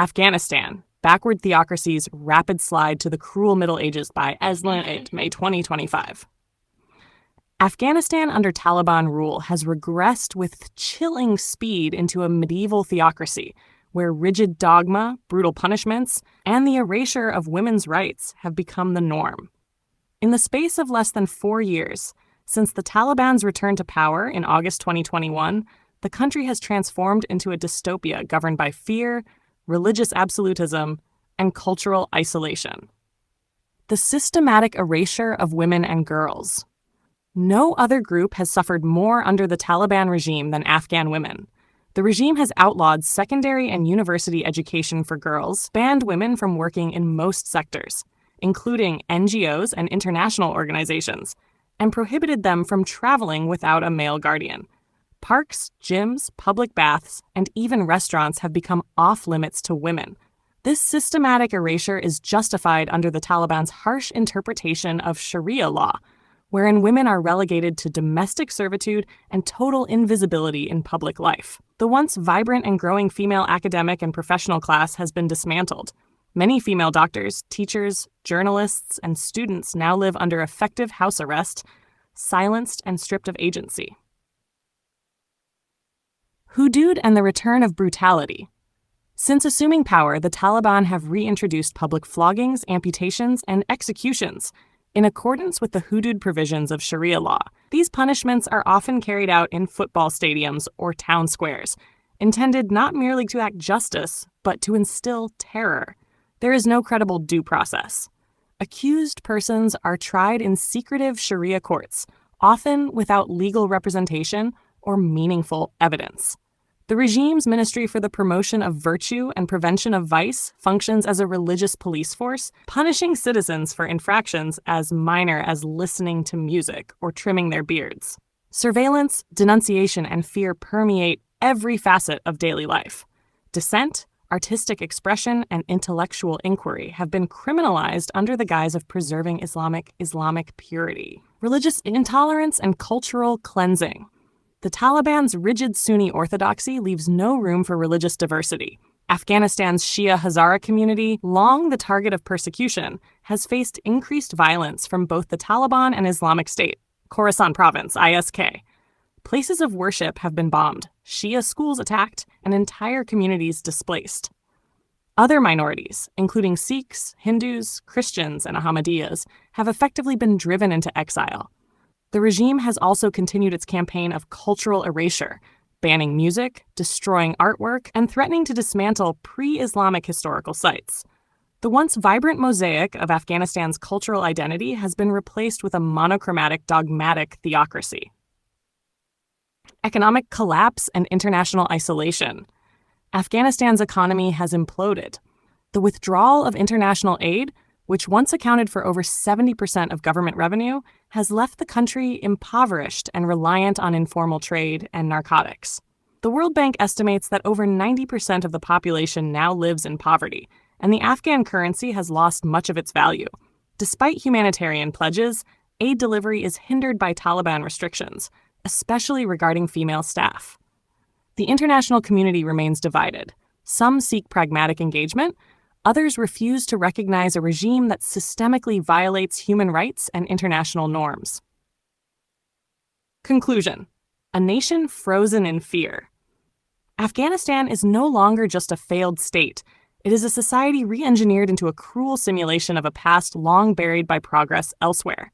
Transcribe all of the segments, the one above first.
Afghanistan, Backward Theocracy's Rapid Slide to the Cruel Middle Ages by Azlan Adnan, May 2025. Afghanistan under Taliban rule has regressed with chilling speed into a medieval theocracy where rigid dogma, brutal punishments, and the erasure of women's rights have become the norm. In the space of less than 4 years, since the Taliban's return to power in August 2021, the country has transformed into a dystopia governed by fear, religious absolutism, and cultural isolation. The systematic erasure of women and girls. No other group has suffered more under the Taliban regime than Afghan women. The regime has outlawed secondary and university education for girls, banned women from working in most sectors, including NGOs and international organizations, and prohibited them from traveling without a male guardian. Parks, gyms, public baths, and even restaurants have become off-limits to women. This systematic erasure is justified under the Taliban's harsh interpretation of Sharia law, wherein women are relegated to domestic servitude and total invisibility in public life. The once vibrant and growing female academic and professional class has been dismantled. Many female doctors, teachers, journalists, and students now live under effective house arrest, silenced and stripped of agency. Hudud and the return of brutality. Since assuming power, the Taliban have reintroduced public floggings, amputations, and executions in accordance with the hudud provisions of Sharia law. These punishments are often carried out in football stadiums or town squares, intended not merely to act justice, but to instill terror. There is no credible due process. Accused persons are tried in secretive Sharia courts, often without legal representation or meaningful evidence. The regime's Ministry for the Promotion of Virtue and Prevention of Vice functions as a religious police force, punishing citizens for infractions as minor as listening to music or trimming their beards. Surveillance, denunciation, and fear permeate every facet of daily life. Dissent, artistic expression, and intellectual inquiry have been criminalized under the guise of preserving Islamic purity. Religious intolerance and cultural cleansing. The Taliban's rigid Sunni orthodoxy leaves no room for religious diversity. Afghanistan's Shia Hazara community, long the target of persecution, has faced increased violence from both the Taliban and Islamic State, Khorasan Province, ISK. Places of worship have been bombed, Shia schools attacked, and entire communities displaced. Other minorities, including Sikhs, Hindus, Christians, and Ahmadiyas, have effectively been driven into exile. The regime has also continued its campaign of cultural erasure, banning music, destroying artwork, and threatening to dismantle pre-Islamic historical sites. The once vibrant mosaic of Afghanistan's cultural identity has been replaced with a monochromatic, dogmatic theocracy. Economic collapse and international isolation. Afghanistan's economy has imploded. The withdrawal of international aid, which once accounted for over 70% of government revenue, has left the country impoverished and reliant on informal trade and narcotics. The World Bank estimates that over 90% of the population now lives in poverty, and the Afghan currency has lost much of its value. Despite humanitarian pledges, aid delivery is hindered by Taliban restrictions, especially regarding female staff. The international community remains divided. Some seek pragmatic engagement. Others refuse to recognize a regime that systemically violates human rights and international norms. Conclusion: a nation frozen in fear. Afghanistan is no longer just a failed state. It is a society re-engineered into a cruel simulation of a past long buried by progress elsewhere.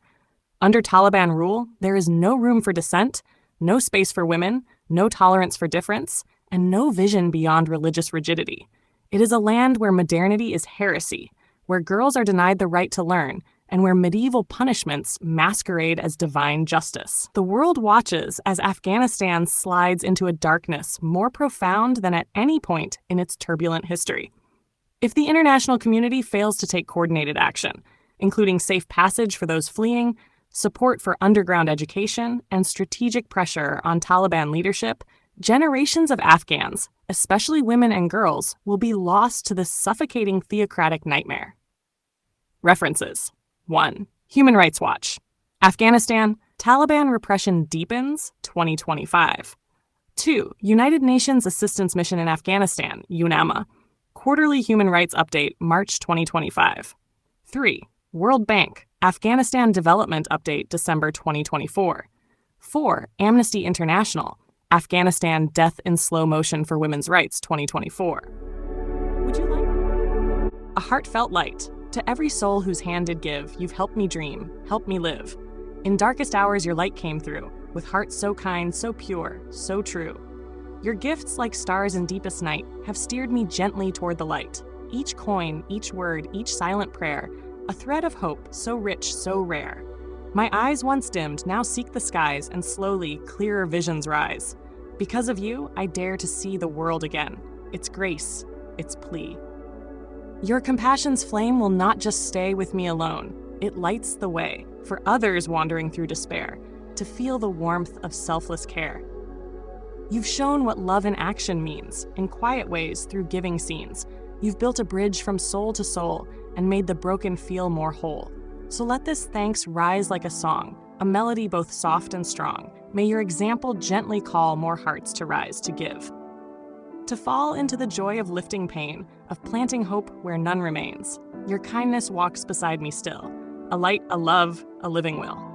Under Taliban rule, there is no room for dissent, no space for women, no tolerance for difference, and no vision beyond religious rigidity. It is a land where modernity is heresy, where girls are denied the right to learn, and where medieval punishments masquerade as divine justice. The world watches as Afghanistan slides into a darkness more profound than at any point in its turbulent history. If the international community fails to take coordinated action, including safe passage for those fleeing, support for underground education, and strategic pressure on Taliban leadership, generations of Afghans, especially women and girls, will be lost to this suffocating theocratic nightmare. References: 1. Human Rights Watch. Afghanistan, Taliban Repression Deepens, 2025. 2. United Nations Assistance Mission in Afghanistan, UNAMA. Quarterly Human Rights Update, March 2025. 3. World Bank, Afghanistan Development Update, December 2024. 4. Amnesty International, Afghanistan Death in Slow Motion for Women's Rights, 2024. Would you like a heartfelt light? To every soul whose hand did give, you've helped me dream, helped me live. In darkest hours your light came through, with hearts so kind, so pure, so true. Your gifts, like stars in deepest night, have steered me gently toward the light. Each coin, each word, each silent prayer, a thread of hope, so rich, so rare. My eyes once dimmed, now seek the skies, and slowly, clearer visions rise. Because of you, I dare to see the world again. Its grace, its plea. Your compassion's flame will not just stay with me alone. It lights the way for others wandering through despair to feel the warmth of selfless care. You've shown what love in action means, in quiet ways through giving scenes. You've built a bridge from soul to soul and made the broken feel more whole. So let this thanks rise like a song, a melody both soft and strong. May your example gently call more hearts to rise to give. To fall into the joy of lifting pain, of planting hope where none remains. Your kindness walks beside me still, a light, a love, a living will.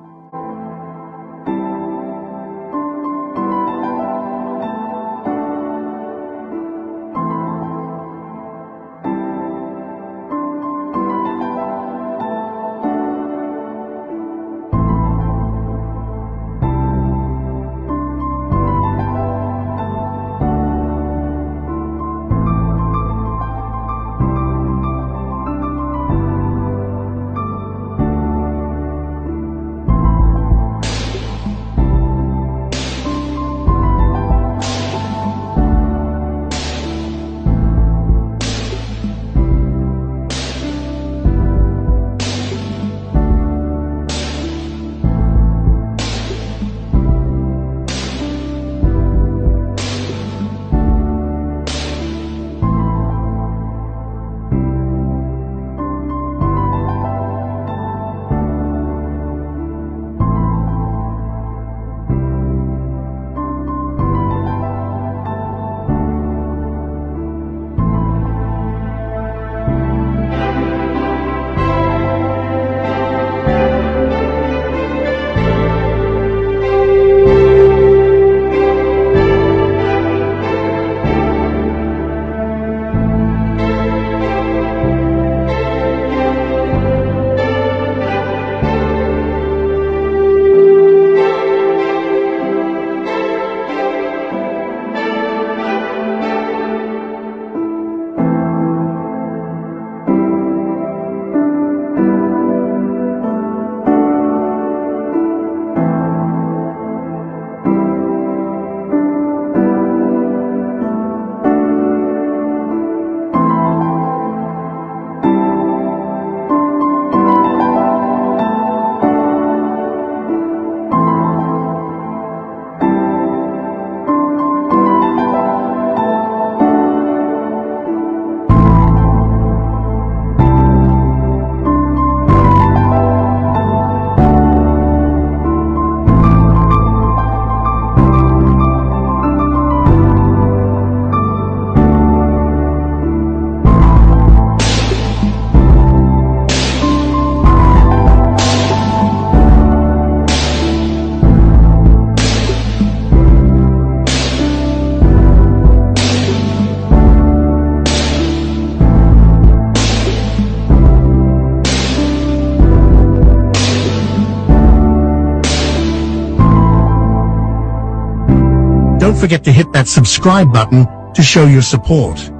Don't forget to hit that subscribe button to show your support.